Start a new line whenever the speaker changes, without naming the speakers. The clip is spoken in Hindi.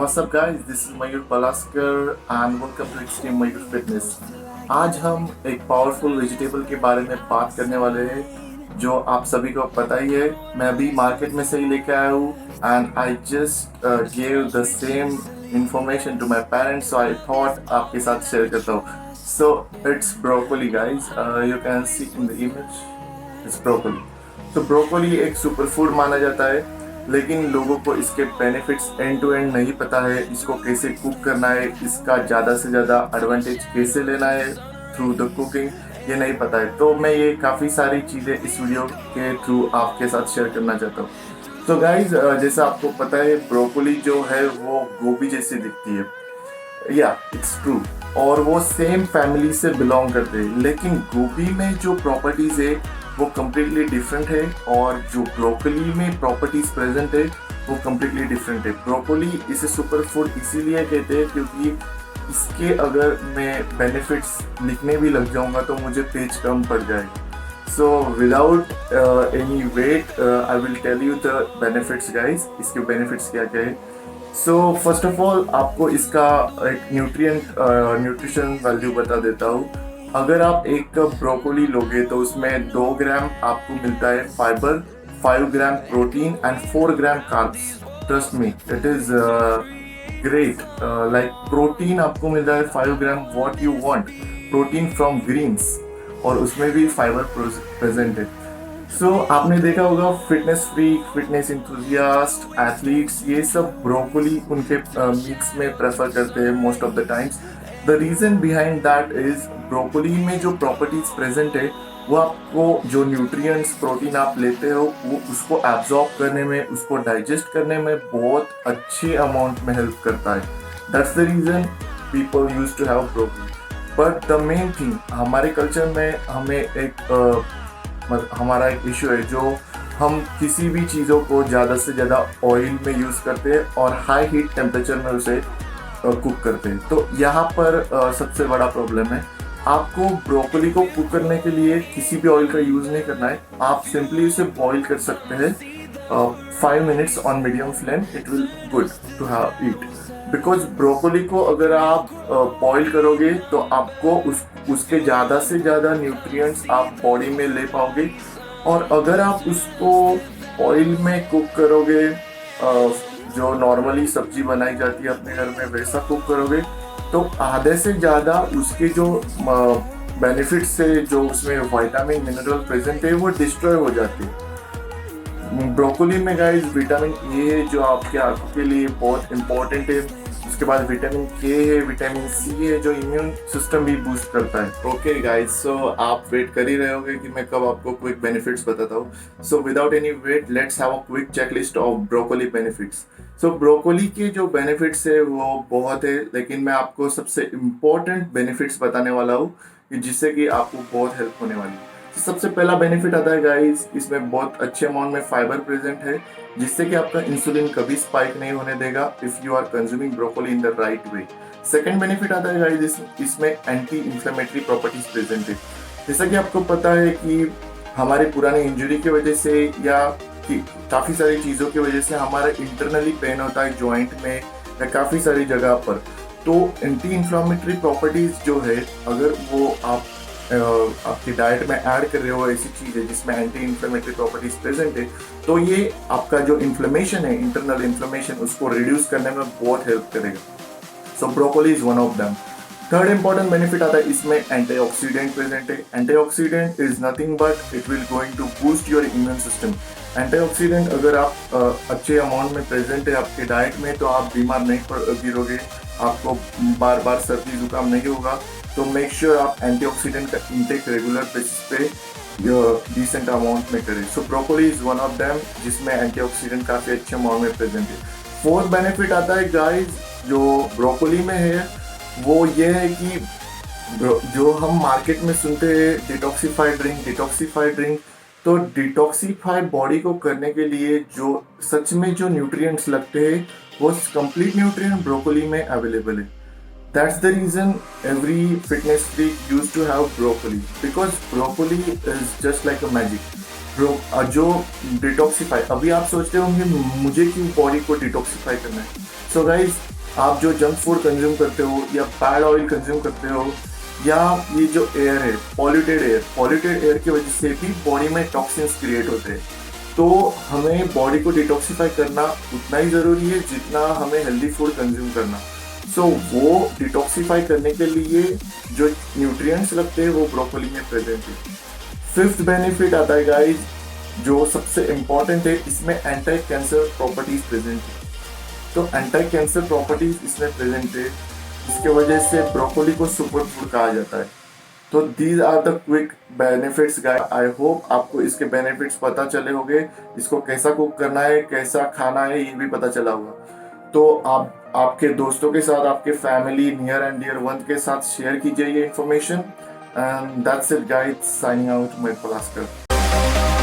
What's up guys, this is Mayur Palaskar and welcome to Extreme Mayur Fitness। आज हम एक पावरफुल वेजिटेबल के बारे में बात करने वाले हैं जो आप सभी को पता ही है। मैं अभी मार्केट में से ही लेके आया हूँ and I just give the same information to my parents, so I thought आपके साथ शेयर करता हूँ। So it's broccoli guys, you can see in the image, it's broccoli. तो ब्रोकोली एक सुपर फूड माना जाता है, लेकिन लोगों को इसके बेनिफिट्स एंड टू एंड नहीं पता है। इसको कैसे कुक करना है, इसका ज़्यादा से ज़्यादा एडवांटेज कैसे लेना है थ्रू द कुकिंग, ये नहीं पता है। तो मैं ये काफ़ी सारी चीज़ें इस वीडियो के थ्रू आपके साथ शेयर करना चाहता हूँ। तो गाइज, जैसा आपको पता है ब्रोकोली जो है वो गोभी जैसी दिखती है, या इट्स ट्रू, और वो सेम फैमिली से बिलोंग करते हैं। लेकिन गोभी में जो प्रॉपर्टीज़ है वो कम्प्लीटली डिफरेंट है, और जो ब्रोकोली में प्रॉपर्टीज प्रेजेंट है वो कम्प्लीटली डिफरेंट है। ब्रोकोली इसे सुपर फूड इसीलिए कहते हैं क्योंकि इसके अगर मैं बेनिफिट्स लिखने भी लग जाऊंगा तो मुझे पेज कम पड़ जाएगा। So without any wait I will tell you the benefits guys. इसके बेनिफिट्स क्या क्या है। सो फर्स्ट ऑफ ऑल आपको इसका एक न्यूट्रिशन वैल्यू बता देता हूँ। अगर आप एक कप ब्रोकोली लोगे तो उसमें 2 ग्राम आपको मिलता है fibre, 5 gram protein and 4 gram carbs. Trust me, it is great. Like protein आपको मिलता है 5 gram, what you want, protein from greens, और उसमें भी फाइबर प्रेजेंट है। सो आपने देखा होगा fitness freak, fitness enthusiast, athletes, ये सब ब्रोकोली उनके मील्स में प्रेफर करते हैं most of the times. The reason behind that is broccoli में जो प्रॉपर्टीज प्रेजेंट है वो आपको जो न्यूट्रिएंट्स, प्रोटीन आप लेते हो वो उसको एब्जॉर्ब करने में, उसको डाइजेस्ट करने में बहुत अच्छे अमाउंट में हेल्प करता है। That's the reason people use to have broccoli. But the main thing, हमारे कल्चर में हमारा एक इशू है जो हम किसी भी चीज़ों को ज़्यादा से ज़्यादा ऑयल में यूज़ करते हैं और हाई हीट टेम्परेचर में उसे कुक करते हैं। तो यहाँ पर सबसे बड़ा प्रॉब्लम है। आपको ब्रोकोली को कुक करने के लिए किसी भी ऑयल का यूज़ नहीं करना है। आप सिंपली उसे बॉईल कर सकते हैं 5 minutes on medium flame. It will good to have eat, because broccoli को अगर आप बॉईल करोगे तो आपको उसके ज़्यादा से ज़्यादा न्यूट्रिएंट्स आप बॉडी में ले पाओगे। और अगर आप उसको ऑयल में कुक करोगे, जो नॉर्मली सब्जी बनाई जाती है अपने घर में, वैसा कुक करोगे तो आधे से ज़्यादा उसके जो बेनिफिट्स से, जो उसमें विटामिन मिनरल प्रेजेंट है, वो डिस्ट्रॉय हो जाती है। ब्रोकोली में गाइस विटामिन ए है जो आपके आंखों के लिए बहुत इंपॉर्टेंट है। उसके बाद विटामिन के है, विटामिन सी है जो इम्यून सिस्टम भी बूस्ट करता है। ओके गाइस, सो आप वेट कर ही रहे होगे कि मैं कब आपको क्विक बेनिफिट्स बताता हूँ। So without any wait, let's have a quick checklist of broccoli benefits. So broccoli के जो बेनिफिट्स है वो बहुत है, लेकिन मैं आपको सबसे इम्पोर्टेंट बेनिफिट्स बताने वाला हूँ जिससे कि आपको बहुत हेल्प होने वाली है। सबसे पहला बेनिफिट आता है गाइस, इसमें बहुत अच्छे अमाउंट में फाइबर प्रेजेंट है जिससे कि आपका इंसुलिन कभी स्पाइक नहीं होने देगा if you are consuming broccoli in the right way. Second benefit आता है गाइस, इसमें एंटी इंफ्लेमेटरी प्रॉपर्टीज प्रेजेंट है। जैसा कि आपको पता है कि हमारे पुराने इंजरी की वजह से या कि काफ़ी सारी चीज़ों की वजह से हमारा इंटरनली पेन होता है जॉइंट में या काफ़ी सारी जगह पर। तो एंटी इंफ्लेमेटरी प्रॉपर्टीज जो है, अगर वो आप आपकी डाइट में ऐड कर रहे हो ऐसी चीज़ है जिसमें एंटी इंफ्लेमेटरी प्रॉपर्टीज प्रेजेंट है, तो ये आपका जो इन्फ्लेमेशन है, इंटरनल इन्फ्लेमेशन, उसको रिड्यूस करने में बहुत हेल्प करेगा। So broccoli is one of them. Third important benefit आता है, इसमें एंटीऑक्सीडेंट प्रेजेंट है। Antioxidant is nothing but it will going to boost your immune system. Antioxidant अगर आप अच्छे अमाउंट में प्रेजेंट है आपके डाइट में तो आप बीमार नहीं गिरोगे, आपको बार बार सर्दी जुकाम नहीं होगा। तो मेक श्योर आप एंटीऑक्सीडेंट का इंटेक रेगुलर बेसिस पे डिसेंट अमाउंट में करें। So broccoli is one of them जिसमें एंटीऑक्सीडेंट काफ़ी अच्छे अमाउंट में प्रेजेंट है। फोर्थ बेनिफिट आता है गाइस जो ब्रोकोली में है, वो ये है कि जो हम मार्केट में सुनते हैं डिटॉक्सिफाइड ड्रिंक, तो डिटॉक्सिफाई बॉडी को करने के लिए जो सच में जो न्यूट्रिएंट्स लगते हैं वो कंप्लीट न्यूट्रिएंट ब्रोकोली में अवेलेबल है। That's the reason every fitness freak used to have broccoli, because broccoli is just like a magic. जो डिटॉक्सिफाई, अभी आप सोचते होंगे मुझे क्यों बॉडी को डिटॉक्सिफाई करना है। सो गाइज, आप जो जंक फूड कंज्यूम करते हो या बैड ऑयल कंज्यूम करते हो या ये जो एयर है पॉल्यूटेड एयर की वजह से भी बॉडी में टॉक्सिन्स क्रिएट होते हैं। तो हमें बॉडी को डिटॉक्सिफाई करना उतना ही ज़रूरी है जितना हमें हेल्दी फूड कंज्यूम करना। सो वो डिटॉक्सिफाई करने के लिए जो न्यूट्रिएंट्स लगते हैं वो ब्रोकोली में प्रेजेंट है। फिफ्थ बेनिफिट आता है गाइस, जो सबसे इम्पॉर्टेंट है, इसमें एंटी कैंसर प्रॉपर्टीज प्रेजेंट है। तो एंटी कैंसर प्रॉपर्टीज इसमें प्रेजेंट है, जिसके वजह से ब्रोकोली को सुपर फूड कहा जाता है। तो these are the quick benefits guys. I hope आपको इसके बेनिफिट्स पता चले होंगे, इसको कैसा कुक करना है, कैसा खाना है, ये भी पता चला होगा। तो आप आपके दोस्तों के साथ, आपके family near and dear one के साथ शेयर कीजिए ये information. And that's it guys, signing out, मैं पलास्कर।